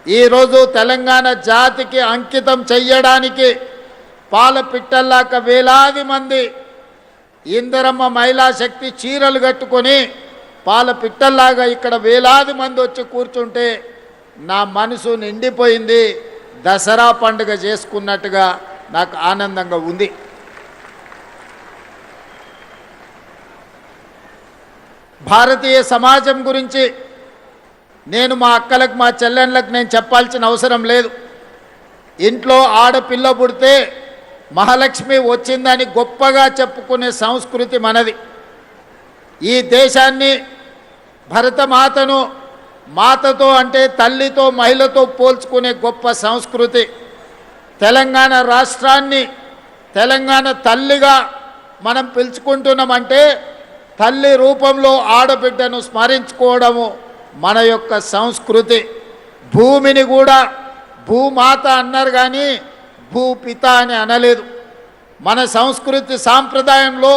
ఈరోజు తెలంగాణ జాతికి అంకితం చెయ్యడానికి పాల పిట్టల్లాక వేలాది మంది ఇందిరమ్మ మహిళా శక్తి చీరలు కట్టుకొని పాల పిట్టల్లాగా ఇక్కడ వేలాది మంది వచ్చి కూర్చుంటే నా మనసు నిండిపోయింది. దసరా పండుగ చేసుకున్నట్టుగా నాకు ఆనందంగా ఉంది. భారతీయ సమాజం గురించి నేను మా అక్కలకు మా చెల్లెళ్ళకు నేను చెప్పాల్సిన అవసరం లేదు. ఇంట్లో ఆడపిల్ల పుడితే మహాలక్ష్మి వచ్చిందని గొప్పగా చెప్పుకునే సంస్కృతి మనది. ఈ దేశాన్ని భరతమాతను మాతతో అంటే తల్లితో మహిళతో పోల్చుకునే గొప్ప సంస్కృతి. తెలంగాణ రాష్ట్రాన్ని తెలంగాణ తల్లిగా మనం పిలుచుకుంటున్నామంటే తల్లి రూపంలో ఆడబిడ్డను స్మరించుకోవడము మన యొక్క సంస్కృతి. భూమిని కూడా భూమాత అన్నారు కానీ భూపిత అని అనలేదు. మన సంస్కృతి సాంప్రదాయంలో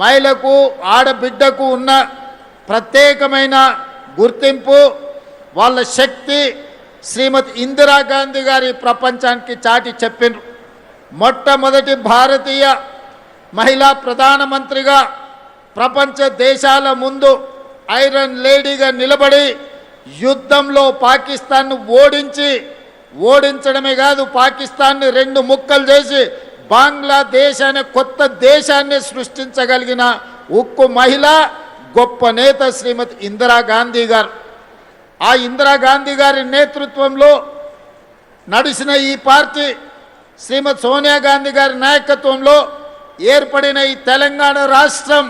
మహిళకు ఆడబిడ్డకు ఉన్న ప్రత్యేకమైన గుర్తింపు, వాళ్ళ శక్తి శ్రీమతి ఇందిరాగాంధీ గారి ప్రపంచానికి చాటి చెప్పిండ్రు. మొట్టమొదటి భారతీయ మహిళా ప్రధానమంత్రిగా ప్రపంచ దేశాల ముందు ఐరన్ లేడీగా నిలబడి యుద్ధంలో పాకిస్తాన్ను ఓడించడమే కాదు, పాకిస్తాన్ని 2 ముక్కలు చేసి బంగ్లాదేశ్ అనే కొత్త దేశాన్ని సృష్టించగలిగిన ఉక్కు మహిళ, గొప్ప నేత శ్రీమతి ఇందిరాగాంధీ గారు. ఆ ఇందిరాగాంధీ గారి నేతృత్వంలో నడిచిన ఈ పార్టీ శ్రీమతి సోనియా గాంధీ గారి నాయకత్వంలో ఏర్పడిన ఈ తెలంగాణ రాష్ట్రం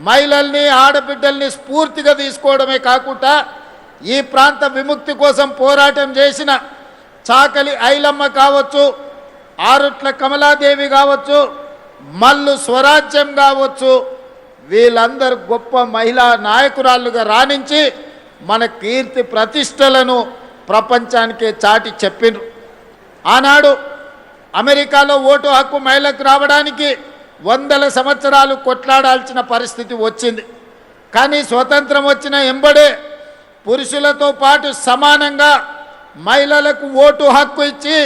మహిళల్ని ఆడబిడ్డల్ని స్ఫూర్తిగా తీసుకోవడమే కాకుండా ఈ ప్రాంత విముక్తి కోసం పోరాటం చేసిన చాకలి ఐలమ్మ కావచ్చు, ఆరుట్ల కమలాదేవి కావచ్చు, మల్లు స్వరాజ్యం కావచ్చు, వీళ్ళందరూ గొప్ప మహిళా నాయకురాళ్ళుగా రాణించి మన కీర్తి ప్రతిష్టలను ప్రపంచానికే చాటి చెప్పిండ్రు. ఆనాడు అమెరికాలో ఓటు హక్కు మహిళకు రావడానికి 100 సంవత్సరాలు కొట్లాడాల్సిన పరిస్థితి వచ్చింది. కానీ స్వతంత్రం వచ్చిన ఎంబడే పురుషులతో పాటు సమానంగా మహిళలకు ఓటు హక్కు ఇచ్చి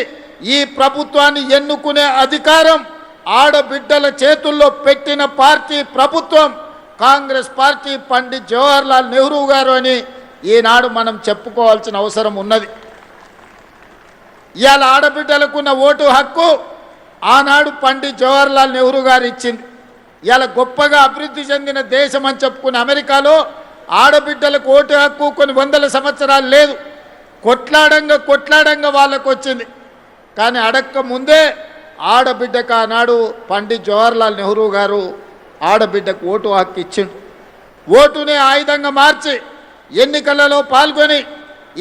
ఈ ప్రభుత్వాన్ని ఎన్నుకునే అధికారం ఆడబిడ్డల చేతుల్లో పెట్టిన పార్టీ ప్రభుత్వం కాంగ్రెస్ పార్టీ. పండిత్ జవహర్లాల్ నెహ్రూ గారు అని ఈనాడు మనం చెప్పుకోవాల్సిన అవసరం ఉన్నది. ఇవాళ ఆడబిడ్డలకున్న ఓటు హక్కు ఆనాడు పండిత్ జవహర్లాల్ నెహ్రూ గారు ఇచ్చింది. ఇవాళ గొప్పగా అభివృద్ధి చెందిన దేశం అని చెప్పుకున్న అమెరికాలో ఆడబిడ్డలకు ఓటు హక్కు కొన్ని 100 సంవత్సరాలు లేదు. కొట్లాడంగా వాళ్ళకు వచ్చింది. కానీ అడక్క ముందే ఆడబిడ్డకు ఆనాడు పండిత్ జవహర్లాల్ నెహ్రూ గారు ఆడబిడ్డకు ఓటు హక్కు ఇచ్చిండు. ఓటునే ఆయుధంగా మార్చి ఎన్నికలలో పాల్గొని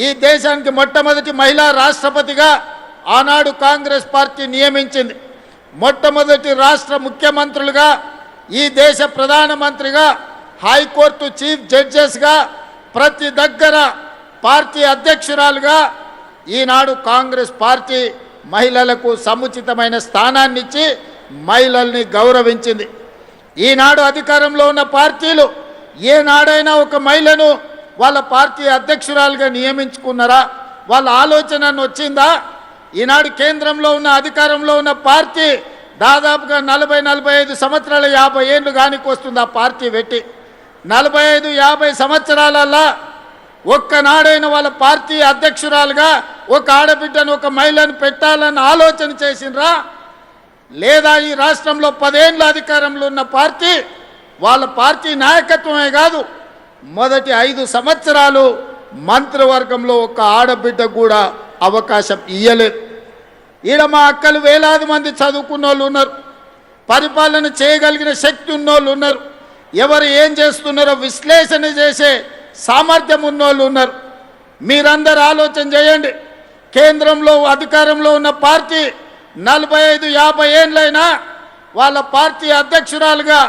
ఈ దేశానికి మొట్టమొదటి మహిళా రాష్ట్రపతిగా ఆనాడు కాంగ్రెస్ పార్టీ నియమించింది. మొట్టమొదటి రాష్ట్ర ముఖ్యమంత్రులుగా, ఈ దేశ ప్రధానమంత్రిగా, హైకోర్టు చీఫ్ జడ్జెస్గా, ప్రతి దగ్గర పార్టీ అధ్యక్షురాలుగా ఈనాడు కాంగ్రెస్ పార్టీ మహిళలకు సముచితమైన స్థానాన్ని ఇచ్చి మహిళల్ని గౌరవించింది. ఈనాడు అధికారంలో ఉన్న పార్టీలు ఏనాడైనా ఒక మహిళను వాళ్ళ పార్టీ అధ్యక్షురాలుగా నియమించుకున్నారా? వాళ్ళ ఆలోచన వచ్చిందా? ఈనాడు కేంద్రంలో ఉన్న అధికారంలో ఉన్న పార్టీ దాదాపుగా 40-45 సంవత్సరాలు 50 ఏళ్ళు కానికి వస్తుంది ఆ పార్టీ పెట్టి. 45-50 సంవత్సరాలల్లా ఒక్కనాడైన వాళ్ళ పార్టీ అధ్యక్షురాలుగా ఒక ఆడబిడ్డను ఒక మహిళను పెట్టాలని ఆలోచన చేసినరా? లేదా ఈ రాష్ట్రంలో 10 ఏళ్ళ అధికారంలో ఉన్న పార్టీ వాళ్ళ పార్టీ నాయకత్వమే కాదు, మొదటి 5 సంవత్సరాలు మంత్రివర్గంలో ఒక ఆడబిడ్డ కూడా అవకాశం ఇయ్యలేదు. ఈడ మా అక్కలు వేలాది మంది చదువుకున్న వాళ్ళు ఉన్నారు, పరిపాలన చేయగలిగిన శక్తి ఉన్నోళ్ళు ఉన్నారు, ఎవరు ఏం చేస్తున్నారో విశ్లేషణ చేసే సామర్థ్యం ఉన్నోళ్ళు ఉన్నారు. మీరందరూ ఆలోచన చేయండి. కేంద్రంలో అధికారంలో ఉన్న పార్టీ 45-50 ఏళ్ళైనా వాళ్ళ పార్టీ అధ్యక్షురాలుగా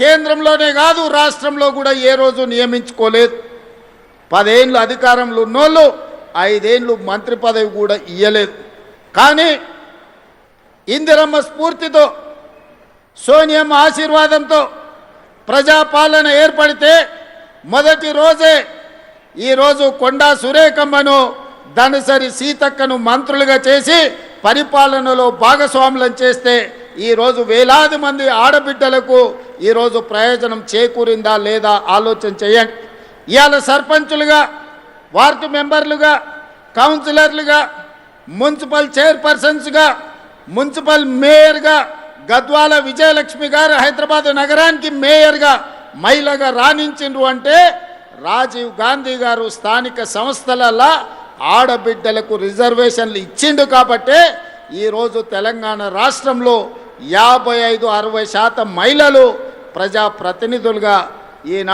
కేంద్రంలోనే కాదు రాష్ట్రంలో కూడా ఏ రోజు నియమించుకోలేదు. 10 ఏళ్ళు అధికారంలో ఉన్నోళ్ళు 5 ఏళ్ళు మంత్రి పదవి కూడా ఇయ్యలేదు. కానీ ఇందిరమ్మ స్ఫూర్తితో, సోనియమ్మ ఆశీర్వాదంతో ప్రజాపాలన ఏర్పడితే మొదటి రోజే ఈరోజు కొండా సురేఖమ్మను ధనసరి సీతక్కను మంత్రులుగా చేసి పరిపాలనలో భాగస్వాములను చేస్తే ఈరోజు వేలాది మంది ఆడబిడ్డలకు ఈరోజు ప్రయోజనం చేకూరిందా లేదా ఆలోచన చేయండి. ఇవాళ సర్పంచులుగా, వార్డు మెంబర్లుగా, కౌన్సిలర్లుగా, మున్సిపల్ చైర్పర్సన్స్గా, మున్సిపల్ మేయర్గా గద్వాల విజయలక్ష్మి గారు హైదరాబాద్ నగరానికి మేయర్గా మహిళగా రాణించిండ్రు అంటే రాజీవ్ గాంధీ గారు స్థానిక సంస్థలలో ఆడబిడ్డలకు రిజర్వేషన్లు ఇచ్చిండు కాబట్టే ఈరోజు తెలంగాణ రాష్ట్రంలో 55-60% మహిళలు ప్రజాప్రతినిధులుగా ఈ